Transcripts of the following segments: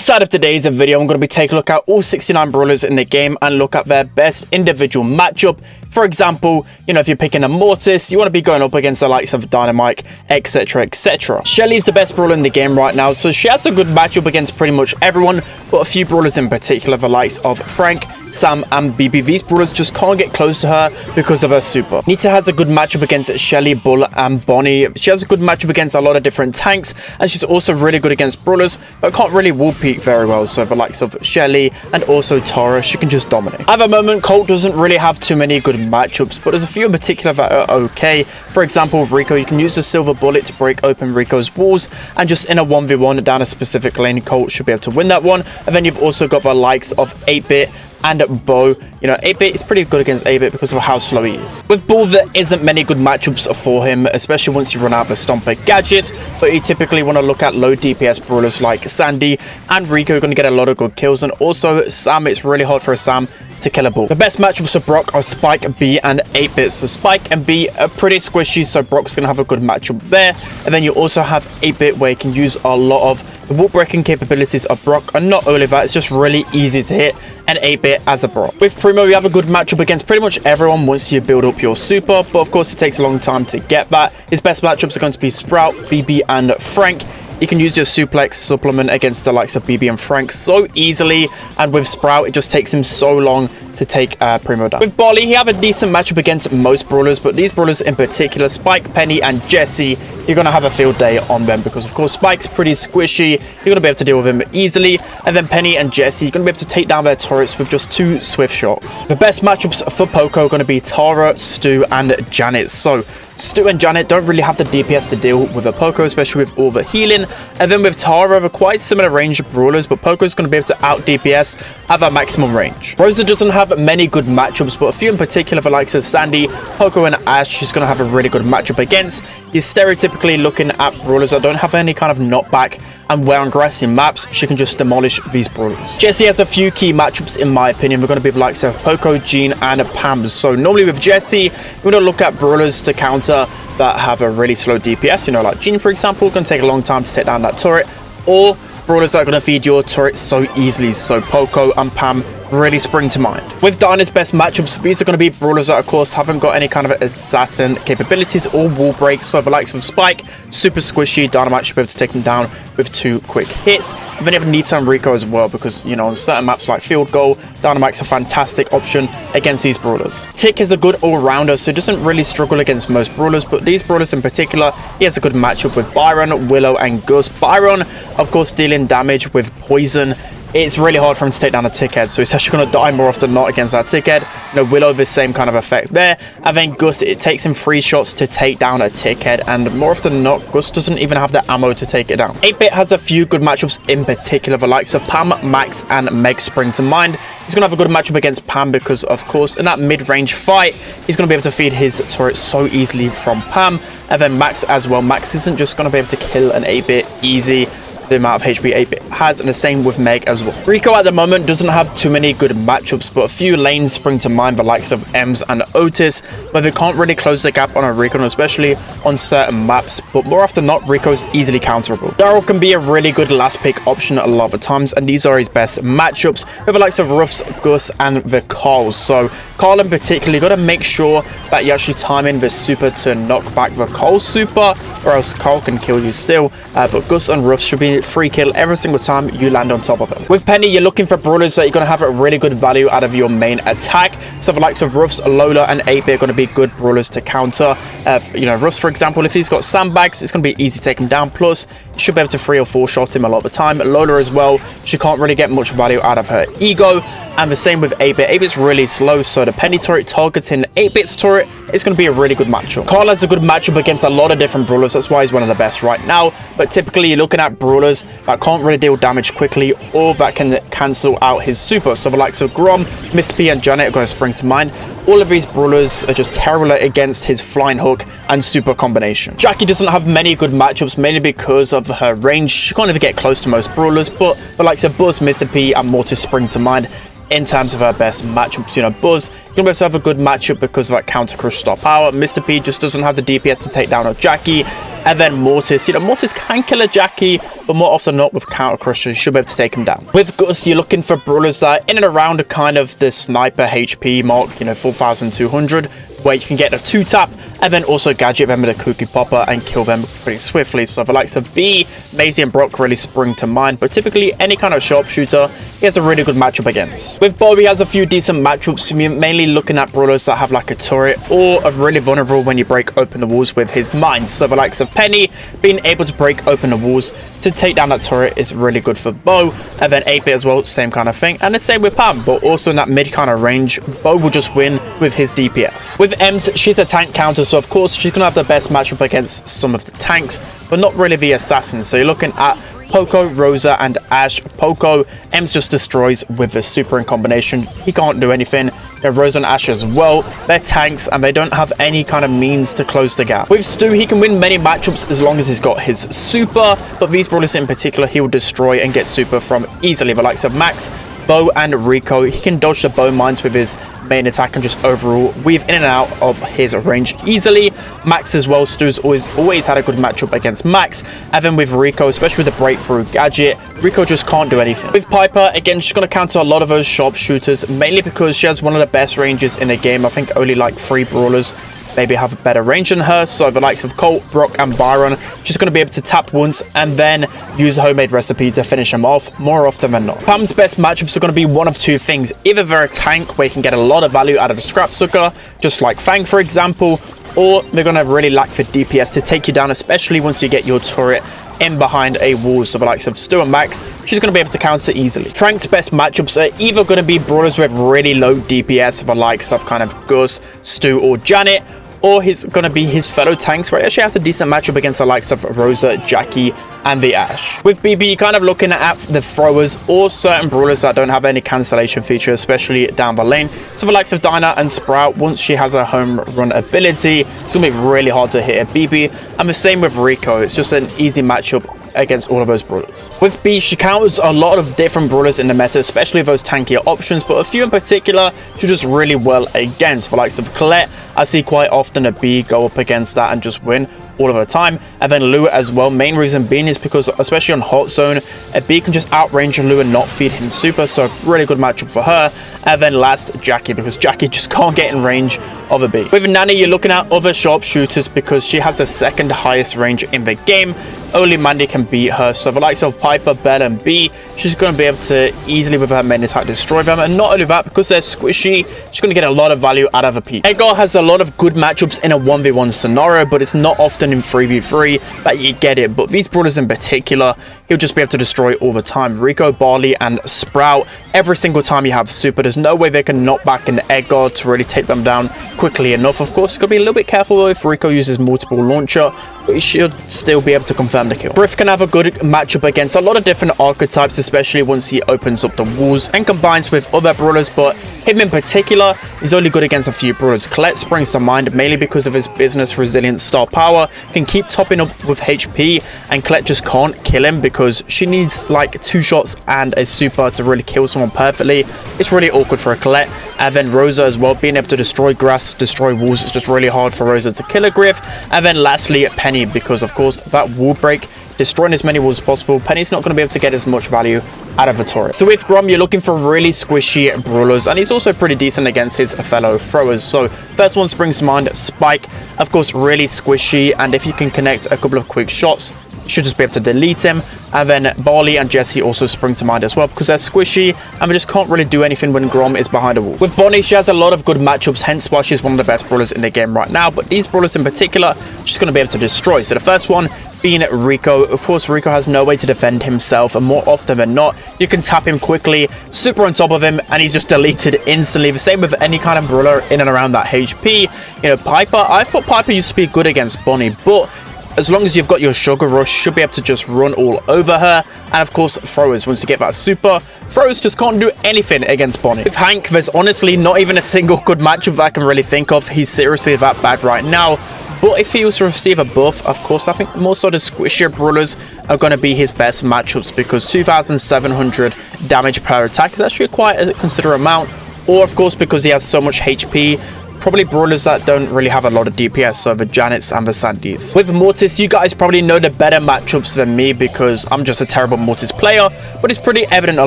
Inside of today's video, I'm going to be taking a look at all 69 brawlers in the game and look at their best individual matchup. For example, if you're picking a Mortis, you want to be going up against the likes of Dynamite, etc, etc. Shelly is the best brawler in the game right now, so she has a good matchup against pretty much everyone, but a few brawlers in particular, the likes of Frank, Sam, and BB. These brawlers just can't get close to her because of her super. Nita has a good matchup against Shelly, Bull, and Bonnie. She has a good matchup against a lot of different tanks, and she's also really good against brawlers, but can't really wall peek very well. So the likes of Shelly and also Tara, she can just dominate. At the moment, Colt doesn't really have too many good matchups, but there's a few in particular that are okay. For example, Rico, you can use the silver bullet to break open Rico's walls, and just in a 1v1 down a specific lane, Colt should be able to win that one. And then you've also got the likes of 8-Bit and Bo. 8-Bit is pretty good against 8-Bit because of how slow he is. With Bull, there isn't many good matchups for him, especially once you run out of the Stomper gadgets, but you typically want to look at low DPS brawlers like Sandy and Rico. You're going to get a lot of good kills, and also Sam, it's really hard for a Sam to kill a Bull. The best matchups for Brock are Spike, B, and 8-Bit. So Spike and B are pretty squishy, so Brock's going to have a good matchup there. And then you also have 8-Bit, where you can use a lot of the wall breaking capabilities of Brock, and not only that, it's just really easy to hit and 8-Bit as a Brock. With Primo, you have a good matchup against pretty much everyone once you build up your super, but of course it takes a long time to get that. His best matchups are going to be Sprout, BB, and Frank. You can use your suplex supplement against the likes of BB and Frank so easily, and with Sprout, it just takes him so long to take Primo down. With Barley, he have a decent matchup against most brawlers, but these brawlers in particular, Spike, Penny, and Jesse, you're going to have a field day on them because, of course, Spike's pretty squishy. You're going to be able to deal with him easily. And then Penny and Jesse, you're going to be able to take down their turrets with just 2 swift shots. The best matchups for Poco are going to be Tara, Stu, and Janet. So Stu and Janet don't really have the DPS to deal with a Poco, especially with all the healing. And then with Tara, they're quite similar range brawlers, but Poco's going to be able to out DPS at a maximum range. Rosa doesn't have many good matchups, but a few in particular, the likes of Sandy, Poco, and Ash, she's going to have a really good matchup against. You're stereotypically looking at brawlers that don't have any kind of knockback, and where on grassy maps, she can just demolish these brawlers. Jessie has a few key matchups, in my opinion. We're going to be the likes of Poco, Jean, and Pam. So normally with Jessie, we're going to look at brawlers to counter that have a really slow DPS. Like Jean, for example, going to take a long time to take down that turret, or brawlers that are going to feed your turret so easily. So Poco and Pam really spring to mind. With Dinah's best matchups, these are going to be brawlers that, of course, haven't got any kind of assassin capabilities or wall breaks. So the likes of Spike, super squishy, Dynamite should be able to take them down with 2 quick hits. And then you have Nita and Rico as well, because, on certain maps like Field Goal, Dynamite's a fantastic option against these brawlers. Tick is a good all-rounder, so he doesn't really struggle against most brawlers, but these brawlers in particular, he has a good matchup with Byron, Willow, and Gus. Byron, of course, dealing damage with poison. It's really hard for him to take down a tick head, so he's actually going to die more often than not against that tick head. Willow, the same kind of effect there. And then Gus, it takes him 3 shots to take down a tick head, and more often than not, Gus doesn't even have the ammo to take it down. 8-Bit has a few good matchups in particular. The likes of Pam, Max, and Meg spring to mind. He's going to have a good matchup against Pam because, of course, in that mid-range fight, he's going to be able to feed his turret so easily from Pam. And then Max as well. Max isn't just going to be able to kill an 8-Bit easy, the amount of HP 8-Bit has, and the same with Meg as well. Rico at the moment doesn't have too many good matchups, but a few lanes spring to mind, the likes of Ems and Otis, but they can't really close the gap on a Rico, especially on certain maps, but more often than not, Rico's easily counterable. Daryl can be a really good last pick option a lot of times, and these are his best matchups with the likes of Ruffs, Gus, and the Carls. So Carl in particular, you got to make sure that you actually time in the super to knock back the Carl super, or else Carl can kill you still, but Gus and Ruffs should be free kill every single time you land on top of them. With Penny, you're looking for brawlers that you're going to have a really good value out of your main attack. So the likes of Ruffs, Lola, and 8-Bit are going to be good brawlers to counter. Ruffs, for example, if he's got sandbags, it's going to be easy to take him down. Plus, you should be able to 3 or 4 shot him a lot of the time. Lola as well, she can't really get much value out of her ego. And the same with 8-Bit. 8-Bit's really slow, so the Penny turret targeting 8-Bit's turret is going to be a really good matchup. Carl has a good matchup against a lot of different brawlers. That's why he's one of the best right now. But typically, you're looking at brawlers that can't really deal damage quickly, or that can cancel out his super. So the likes of Grom, Miss P, and Janet are going to spring to mind. All of these brawlers are just terrible against his flying hook and super combination. Jackie doesn't have many good matchups, mainly because of her range. She can't even get close to most brawlers, but the likes of Buzz, Mr. P, and Mortis spring to mind in terms of her best matchups. Buzz, you're going to be able to have a good matchup because of that counter crush stop power. Mr. P just doesn't have the DPS to take down a Jackie. and then Mortis. You know, Mortis can kill a Jackie, but more often than not with Counter Crusher, you should be able to take him down. With Gus, you're looking for brawlers that are in and around kind of the sniper HP mark, you know, 4,200, where you can get a 2-tap, and then also gadget them with a Cookie Popper and kill them pretty swiftly. So the likes of B, Maisie, and Brock really spring to mind, but typically any kind of sharpshooter, he has a really good matchup against. With Bo, he has a few decent matchups, mainly looking at brawlers that have like a turret or are really vulnerable when you break open the walls with his mines. So the likes of Penny, being able to break open the walls to take down that turret is really good for Bo, and then 8-bit as well, same kind of thing. And the same with Pam, but also in that mid kind of range, Bo will just win with his DPS. With Ems, she's a tank counter, so of course she's gonna have the best matchup against some of the tanks, but not really the assassins. So you're looking at Poco, Rosa, and Ash. Poco, Ems just destroys with the super in combination. He can't do anything. Rosa and Ash as well, they're tanks and they don't have any kind of means to close the gap. With Stu, he can win many matchups as long as he's got his super, but these brawlers in particular, he will destroy and get super from easily. The likes of Max, Bo, and Rico, he can dodge the bow mines with his main attack and just overall weave in and out of his range easily. Max as well, Stu's always had a good matchup against Max, and then with Rico, especially with the breakthrough gadget, Rico just can't do anything. With Piper, again, she's going to counter a lot of those sharpshooters, mainly because she has one of the best ranges in the game. I think only like 3 brawlers maybe have a better range than her. So the likes of Colt, Brock, and Byron, she's going to be able to tap once and then use a homemade recipe to finish them off more often than not. Pam's best matchups are going to be one of 2 things. Either they're a tank where you can get a lot of value out of the scrap sucker, just like Fang for example, or they're going to really lack for DPS to take you down, especially once you get your turret in behind a wall. So the likes of Stu and Max, she's going to be able to counter easily. Frank's best matchups are either going to be brawlers with really low DPS, the likes of kind of Gus, Stu, or Janet, or he's going to be his fellow tanks, where he actually has a decent matchup against the likes of Rosa, Jackie, and the Ash. With BB, you're kind of looking at the throwers or certain brawlers that don't have any cancellation feature, especially down the lane. So the likes of Dinah and Sprout, once she has a home run ability, it's going to be really hard to hit a BB. And the same with Rico, it's just an easy matchup against all of those brawlers. With B, she counters a lot of different brawlers in the meta, especially those tankier options, but a few in particular she does really well against. The likes of Colette, I see quite often a B go up against that and just win all of the time, and then Lou as well. Main reason being is because especially on hot zone, a B can just outrange Lou and not feed him super, so really good matchup for her. And then last, Jackie, because Jackie just can't get in range of a B. With Nani, you're looking at other sharpshooters because she has the second highest range in the game. Only Mandy can beat her. So the likes of Piper, Belle, and B, she's going to be able to easily with her main attack destroy them. And not only that, because they're squishy, she's going to get a lot of value out of a P. Edgar has a lot of good matchups in a 1v1 scenario, but it's not often in 3v3 that you get it. But these brawlers in particular, he'll just be able to destroy all the time. Rico, Barley, and Sprout, every single time you have super, there's no way they can knock back an Edgar to really take them down quickly enough. Of course, you've got to be a little bit careful if Rico uses multiple launcher, but he should still be able to confirm the kill. Griff can have a good matchup against a lot of different archetypes, especially once he opens up the walls and combines with other brawlers, but him in particular is only good against a few brawlers. Colette springs to mind mainly because of his business resilient star power, can keep topping up with HP, and Colette just can't kill him because she needs like 2 shots and a super to really kill someone perfectly. It's really awkward for a Colette. And then Rosa as well, being able to destroy grass, destroy walls, it's just really hard for Rosa to kill a Griff. And then lastly, Penny, because of course that wall break, destroying as many walls as possible, Penny's not going to be able to get as much value out of a turret. So with Grom, you're looking for really squishy brawlers, and he's also pretty decent against his fellow throwers. So first one springs to mind, Spike, of course really squishy, and if you can connect a couple of quick shots, you should just be able to delete him. And then Barley and Jesse also spring to mind as well because they're squishy and they just can't really do anything when Grom is behind a wall. With Bonnie, she has a lot of good matchups, hence why she's one of the best brawlers in the game right now, but these brawlers in particular, she's going to be able to destroy. So the first one being Rico. Of course, Rico has no way to defend himself, and more often than not, you can tap him quickly, super on top of him, and he's just deleted instantly. The same with any kind of brawler in and around that HP. You know, Piper, I thought Piper used to be good against Bonnie, but as long as you've got your Sugar Rush, you should be able to just run all over her. And of course, throwers, once you get that super, throwers just can't do anything against Bonnie. With Hank, there's honestly not even a single good matchup that I can really think of. He's seriously that bad right now. But if he was to receive a buff, of course, I think more so the squishier brawlers are going to be his best matchups, because 2,700 damage per attack is actually quite a considerable amount. Or, of course, because he has so much HP, probably brawlers that don't really have a lot of DPS, so the Janets and the Sandys. With Mortis, you guys probably know the better matchups than me because I'm just a terrible Mortis player, but it's pretty evident a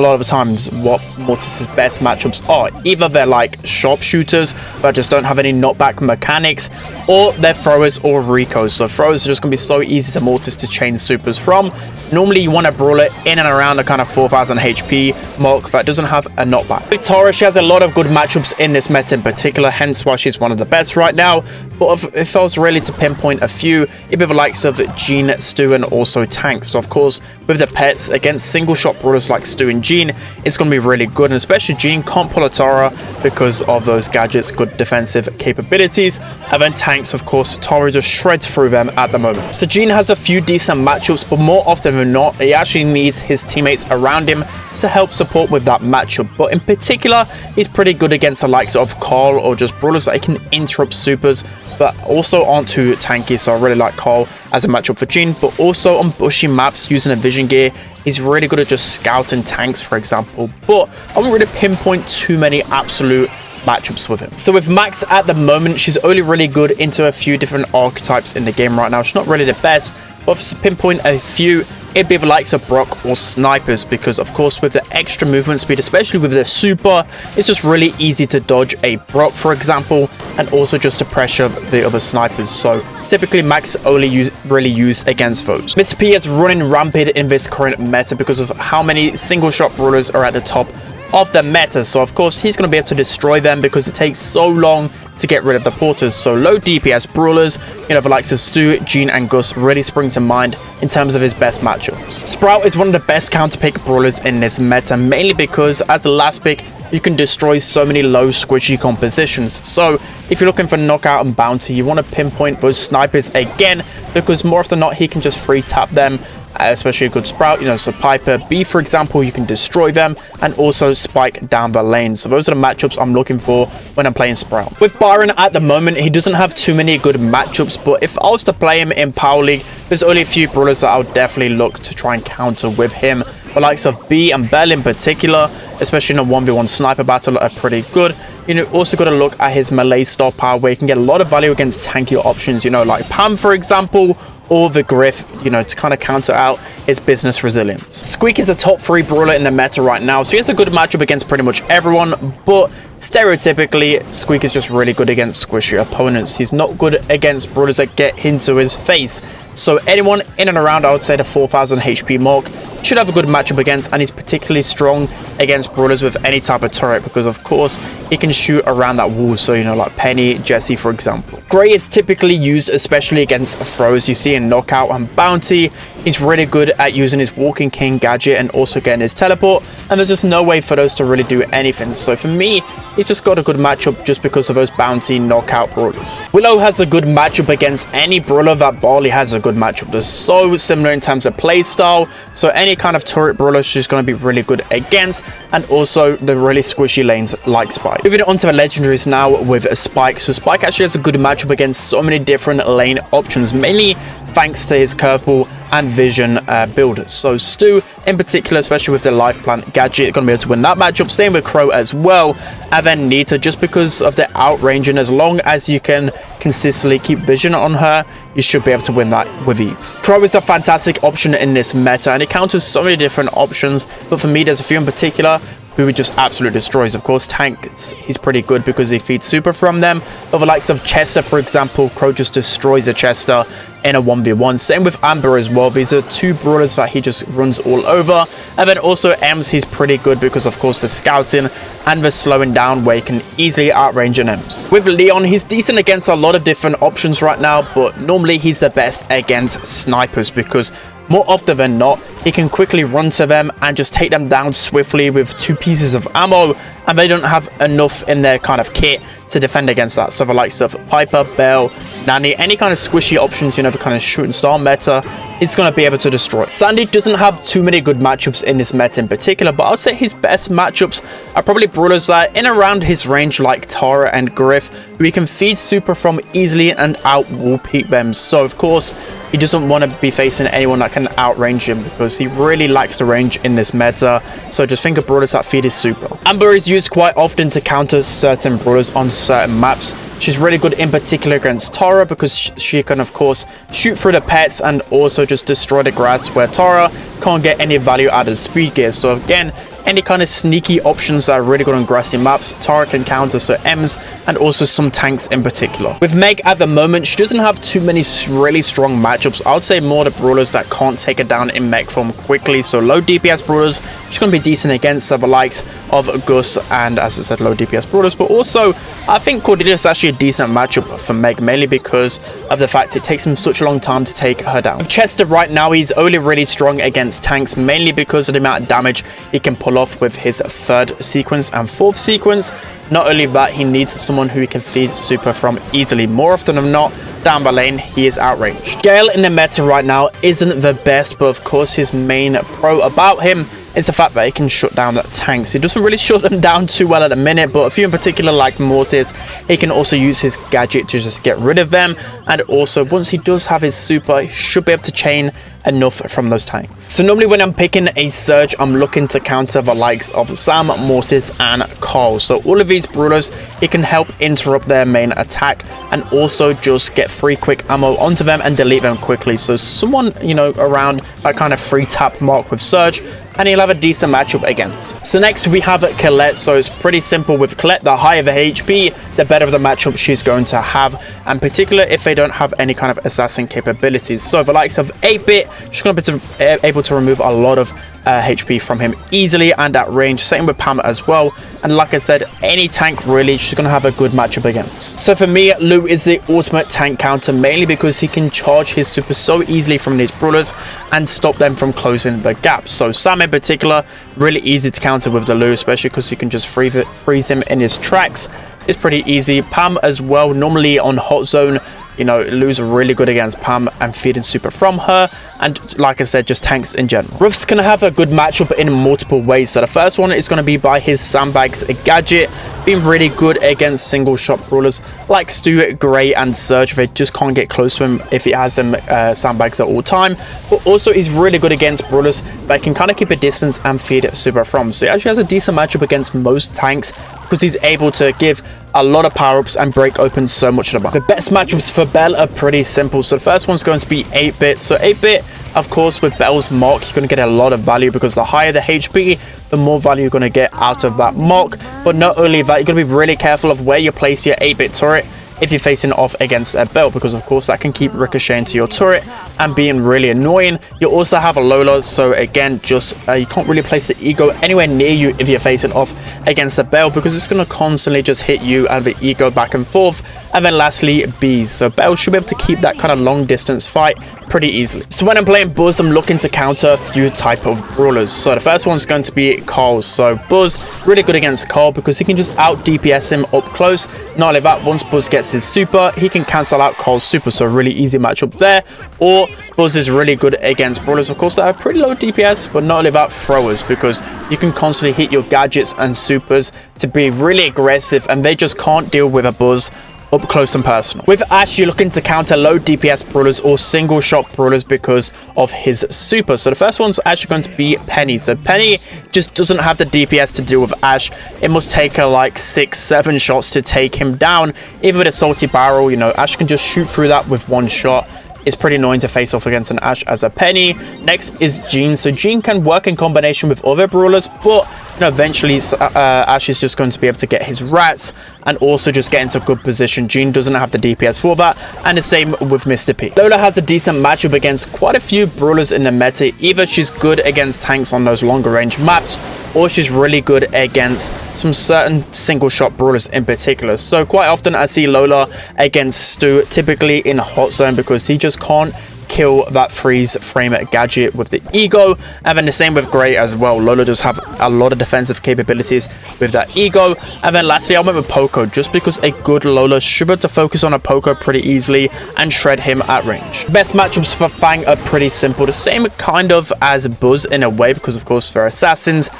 lot of times what Mortis's best matchups are. Either they're like sharpshooters that just don't have any knockback mechanics, or they're throwers or recos. So throwers are just going to be so easy to Mortis to chain supers from. Normally you want a brawler in and around the kind of 4000 HP mark that doesn't have a knockback. With Tara, she has a lot of good matchups in this meta in particular, hence why she's one of the best right now. But if I was really to pinpoint a few, it'd be the likes of Jean, Stu, and also tanks. So of course, with the pets against single shot brawlers like Stu and Jean, it's going to be really good. And especially Jean can't pull a Tara because of those gadgets, good defensive capabilities. And then tanks, of course, Tara just shreds through them at the moment. So Jean has a few decent matchups, but more often than not, he actually needs his teammates around him to help support with that matchup. But in particular, he's pretty good against the likes of Carl or just brawlers that can interrupt supers but also aren't too tanky. So I really like Carl as a matchup for Jean. But also on bushy maps using a vision gear, he's really good at just scouting tanks, for example. But I won't really pinpoint too many absolute matchups with him. So with Max at the moment, she's only really good into a few different archetypes in the game right now. She's not really the best, but to pinpoint a few, it'd be the likes of Brock or snipers, because of course with the extra movement speed, especially with the super, it's just really easy to dodge a Brock, for example, and also just to pressure the other snipers. So typically Max only really used against those. Mr. P is running rampant in this current meta because of how many single shot brawlers are at the top of the meta. So of course he's going to be able to destroy them because it takes so long to get rid of the porters. So low DPS brawlers, you know, the likes of Stu, Jean, and Gus really spring to mind in terms of his best matchups. Sprout is one of the best counter pick brawlers in this meta, mainly because as a last pick, you can destroy so many low squishy compositions. So if you're looking for knockout and bounty, you want to pinpoint those snipers again, because more often than not, he can just free tap them. Especially a good Sprout, you know, so Piper B, for example, you can destroy them and also spike down the lane. So those are the matchups I'm looking for when I'm playing Sprout. With Byron at the moment, he doesn't have too many good matchups, but if I was to play him in Power League, there's only a few brawlers that I would definitely look to try and counter with him. The likes of B and Bell in particular, especially in a 1v1 sniper battle, are pretty good. You know, also got to look at his melee star power, where you can get a lot of value against tankier options, you know, like Pam, for example, or the Griff, you know, to kind of counter out his business resilience. Squeak is a top 3 brawler in the meta right now, so he has a good matchup against pretty much everyone, but stereotypically, Squeak is just really good against squishy opponents. He's not good against brawlers that get into his face. So anyone in and around, I would say, the 4000 HP mark should have a good matchup against, and he's particularly strong against brawlers with any type of turret because of course he can shoot around that wall. So you know, like Penny, Jesse, for example. Gray is typically used especially against throws you see in knockout and bounty. He's really good at using his walking king gadget and also getting his teleport, and there's just no way for those to really do anything. So for me, he's just got a good matchup just because of those bounty knockout brawlers. Willow has a good matchup against any brawler that Barley has a good matchup. They're so similar in terms of play style, so any kind of turret brawler she's going to be really good against, and also the really squishy lanes like Spike. Moving on to the legendaries now with Spike. So Spike actually has a good matchup against so many different lane options, mainly thanks to his curple and vision builders. So Stu in particular, especially with the life plant gadget, going to be able to win that matchup. Same with Crow as well, and then Nita, just because of the outrange, and as long as you can consistently keep vision on her, you should be able to win that with ease. Crow is a fantastic option in this meta, and it counters so many different options, but for me there's a few in particular who he just absolutely destroys. Of course, tanks, he's pretty good because he feeds super from them. But the likes of Chester, for example, Crow just destroys a Chester in a 1v1. Same with Amber as well. These are 2 brawlers that he just runs all over. And then also Ems, he's pretty good because of course the scouting and the slowing down, where he can easily outrange an Ems. With Leon, he's decent against a lot of different options right now, but normally he's the best against snipers because more often than not, he can quickly run to them and just take them down swiftly with 2 pieces of ammo, and they don't have enough in their kind of kit to defend against that. So the likes of Piper, Bell, Nani, any kind of squishy options, you know, the kind of shooting star meta, he's going to be able to destroy. Sandy doesn't have too many good matchups in this meta in particular, but I'll say his best matchups are probably brawlers that are in around his range, like Tara and Griff, who he can feed super from easily and out wall peek them. So of course he doesn't want to be facing anyone that can outrange him because he really lacks the range in this meta. So just think of brawlers that feed his super. Amber is used quite often to counter certain brawlers on certain maps. She's really good in particular against Tara because she can, of course, shoot through the pets and also just destroy the grass where Tara can't get any value out of speed gear. So again, any kind of sneaky options that are really good on grassy maps, Tara can counter, so Ems and also some tanks in particular. With Meg at the moment, she doesn't have too many really strong matchups. I would say more the brawlers that can't take her down in mech form quickly. So low DPS brawlers, she's going to be decent against the likes of Gus and, as I said, low DPS brawlers. But also, I think Cordelia is actually a decent matchup for Meg, mainly because of the fact it takes him such a long time to take her down. With Chester right now, he's only really strong against tanks, mainly because of the amount of damage he can pull off with his 3rd sequence and 4th sequence. Not only that, he needs someone who he can feed super from easily. More often than not, down by lane, he is outranged. Gale in the meta right now isn't the best, but of course his main pro about him is the fact that he can shut down the tanks. He doesn't really shut them down too well at the minute, but a few in particular like Mortis, he can also use his gadget to just get rid of them. And also, once he does have his super, he should be able to chain enough from those tanks. So normally when I'm picking a Surge, I'm looking to counter the likes of Sam, Mortis and Carl. So all of these brawlers, it can help interrupt their main attack and also just get free quick ammo onto them and delete them quickly. So someone, you know, around that kind of free tap mark with Surge, and he'll have a decent matchup against. So next we have Colette. So it's pretty simple with Colette. The higher the HP, the better the matchup she's going to have, and particularly if they don't have any kind of assassin capabilities. So the likes of 8-bit, she's going to be able to remove a lot of HP from him easily and at range. Same with Pam as well. And like I said, any tank really she's going to have a good matchup against. So for me, Lou is the ultimate tank counter, mainly because he can charge his super so easily from these brawlers and stop them from closing the gap. So Sam in particular, really easy to counter with the Lou, especially because you can just freeze him in his tracks. It's pretty easy. Pam as well, normally on hot zone, you know, Lou's really good against Pam and feeding super from her. And like I said, just tanks in general. Ruff's going to have a good matchup in multiple ways. So the first one is going to be by his sandbags gadget, being really good against single shot brawlers like Stu, Gray and Surge. They just can't get close to him if he has them sandbags at all time. But also he's really good against brawlers that can kind of keep a distance and feed super from. So he actually has a decent matchup against most tanks because he's able to give a lot of power-ups and break open so much of the map. The best matchups for Belle are pretty simple. So the first one's going to be 8-bit. So 8-bit, of course, with Belle's mark, you're going to get a lot of value because the higher the HP, the more value you're going to get out of that mark. But not only that, you're going to be really careful of where you place your 8-bit turret if you're facing off against a Belle, because of course that can keep ricocheting to your turret and being really annoying. You also have a Lola, so again, just you can't really place the ego anywhere near you if you're facing off against a Belle, because it's going to constantly just hit you and the ego back and forth. And then lastly, bees. So Belle should be able to keep that kind of long distance fight pretty easily. So when I'm playing Buzz, I'm looking to counter a few type of brawlers. So the first one's going to be Carl. So Buzz, really good against Carl because he can just out DPS him up close. Not only that, once Buzz gets his super, he can cancel out Carl's super. So a really easy matchup there. Or Buzz is really good against brawlers, of course, that have pretty low DPS, but not only that, throwers, because you can constantly hit your gadgets and supers to be really aggressive, and they just can't deal with a Buzz up close and personal. With Ash, you're looking to counter low DPS brawlers or single shot brawlers because of his super. So the first one's actually going to be Penny. So Penny just doesn't have the DPS to deal with Ash. It must take her like 6-7 shots to take him down. Even with a salty barrel, you know, Ash can just shoot through that with one shot. It's pretty annoying to face off against an Ash as a Penny. Next is Jean. So Jean can work in combination with other brawlers, but you know, eventually Ash is just going to be able to get his rats and also just get into a good position. Jean doesn't have the DPS for that, and the same with Mr. P. Lola has a decent matchup against quite a few brawlers in the meta. Either she's good against tanks on those longer range maps, or she's really good against some certain single shot brawlers in particular. So quite often I see Lola against Stu, typically in hot zone, because he just can't kill that freeze frame gadget with the ego. And then the same with Gray as well. Lola just have a lot of defensive capabilities with that ego. And then lastly, I went with Poco, just because a good Lola should be able to focus on a Poco pretty easily and shred him at range. Best matchups for Fang are pretty simple, the same kind of as Buzz in a way, because of course they're assassins,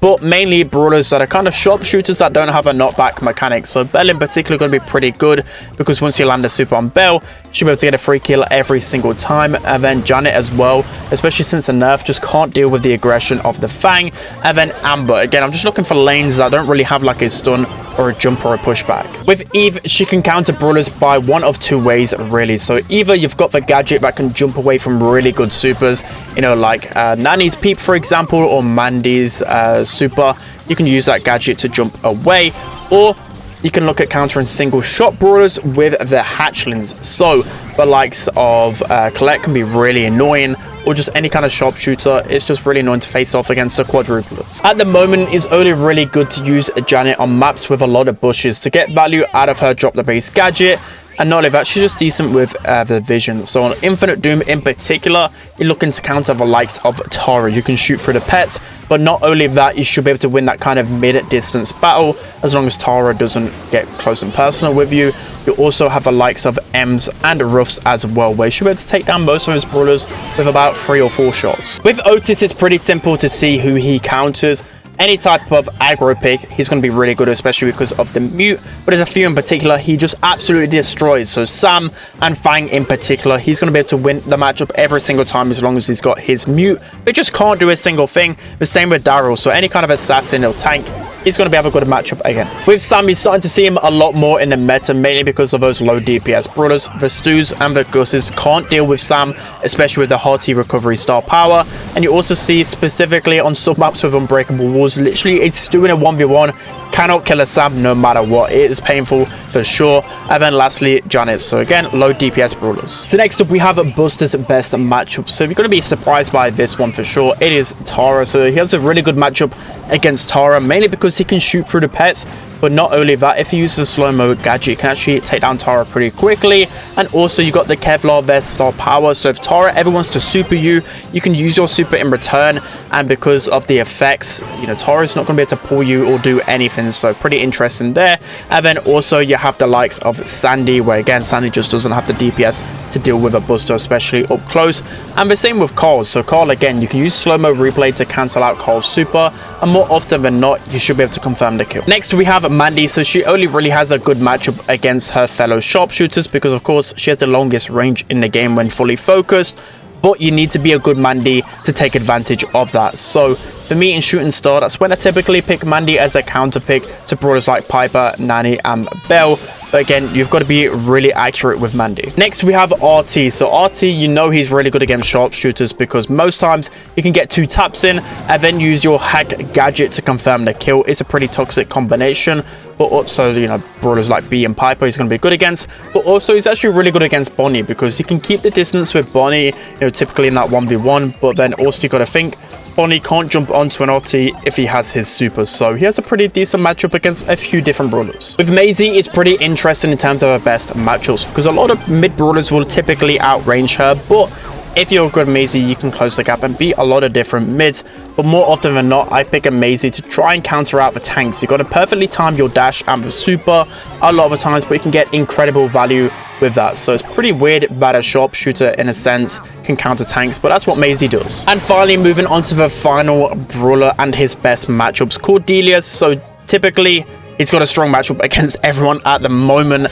but mainly brawlers that are kind of sharpshooters that don't have a knockback mechanic. So Belle in particular going to be pretty good, because once you land a super on Belle, she'll be able to get a free kill every single time. And then Janet as well, especially since the nerf just can't deal with the aggression of the Fang. And then Amber, again, I'm just looking for lanes that don't really have like a stun or a jump or a pushback. With Eve, she can counter brawlers by one of two ways really. So either you've got the gadget that can jump away from really good supers, you know, like Nani's peep for example, or Mandy's super. You can use that gadget to jump away, or you can look at countering single shot brawlers with the hatchlings. So the likes of Colette can be really annoying, or just any kind of sharpshooter. It's just really annoying to face off against the quadruplets. At the moment, it's only really good to use Janet on maps with a lot of bushes to get value out of her drop the base gadget. And not only that, she's just decent with the vision. So on Infinite Doom in particular, you're looking to counter the likes of Tara. You can shoot through the pets, but not only that, you should be able to win that kind of mid-distance battle as long as Tara doesn't get close and personal with you. You also have the likes of Ems and Ruffs as well, where you should be able to take down most of his brawlers with about 3 or 4 shots. With Otis, it's pretty simple to see who he counters. Any type of aggro pick, he's going to be really good, especially because of the mute. But there's a few in particular he just absolutely destroys. So Sam and Fang in particular, he's going to be able to win the matchup every single time as long as he's got his mute. But just can't do a single thing. The same with Daryl. So any kind of assassin or tank, he's going to be able to have a good matchup again. With Sam, you're starting to see him a lot more in the meta, mainly because of those low DPS brawlers. The Stews and the Gusses can't deal with Sam, especially with the hearty recovery star power. And you also see specifically on sub maps with Unbreakable Walls, literally it's Stu in a 1v1. Cannot kill a Sam no matter what. It is painful for sure. And then lastly, Janet. So again, low DPS brawlers. So next up, we have Buster's best matchup. So you're going to be surprised by this one for sure. It is Tara. So he has a really good matchup against Tara, mainly because he can shoot through the pets. But not only that, if he uses a slow-mo gadget, you can actually take down Tara pretty quickly. And also, you got the Kevlar vest star power. So if Tara ever wants to super you, you can use your super in return. And because of the effects, you know, Tara's not going to be able to pull you or do anything. So pretty interesting there. And then also, you have the likes of Sandy, where again, Sandy just doesn't have the DPS to deal with a Buster, especially up close. And the same with Carl. So Carl, again, you can use slow-mo replay to cancel out Carl's super. And more often than not, you should be able to confirm the kill. Next, we have Mandy. So she only really has a good matchup against her fellow sharpshooters because of course she has the longest range in the game when fully focused, but you need to be a good Mandy to take advantage of that. So for me in Shooting Star, that's when I typically pick Mandy as a counter pick to brawlers like Piper, Nani and Belle. But again, you've got to be really accurate with Mandy. Next, we have RT. So RT, you know he's really good against sharpshooters because most times you can get 2 taps in and then use your hack gadget to confirm the kill. It's a pretty toxic combination. But also, you know, brawlers like B and Piper he's going to be good against. But also, he's actually really good against Bonnie because he can keep the distance with Bonnie, you know, typically in that 1v1. But then also you got to think, Bonnie can't jump onto an RT if he has his super, so he has a pretty decent matchup against a few different brawlers. With Maisie, it's pretty interesting in terms of her best matchups because a lot of mid brawlers will typically outrange her, but if you're a good Maisie, you can close the gap and beat a lot of different mids. But more often than not, I pick a Maisie to try and counter out the tanks. You've got to perfectly time your dash and the super a lot of the times, but you can get incredible value with that. So it's pretty weird that a sharpshooter, in a sense, can counter tanks, but that's what Maisie does. And finally, moving on to the final brawler and his best matchups, Cordelius. So typically, he's got a strong matchup against everyone at the moment.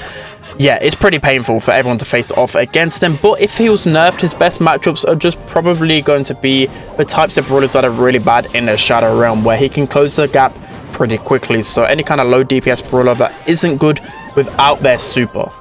Yeah, it's pretty painful for everyone to face off against him, but if he was nerfed, his best matchups are just probably going to be the types of brawlers that are really bad in the Shadow Realm, where he can close the gap pretty quickly. So any kind of low DPS brawler that isn't good without their super.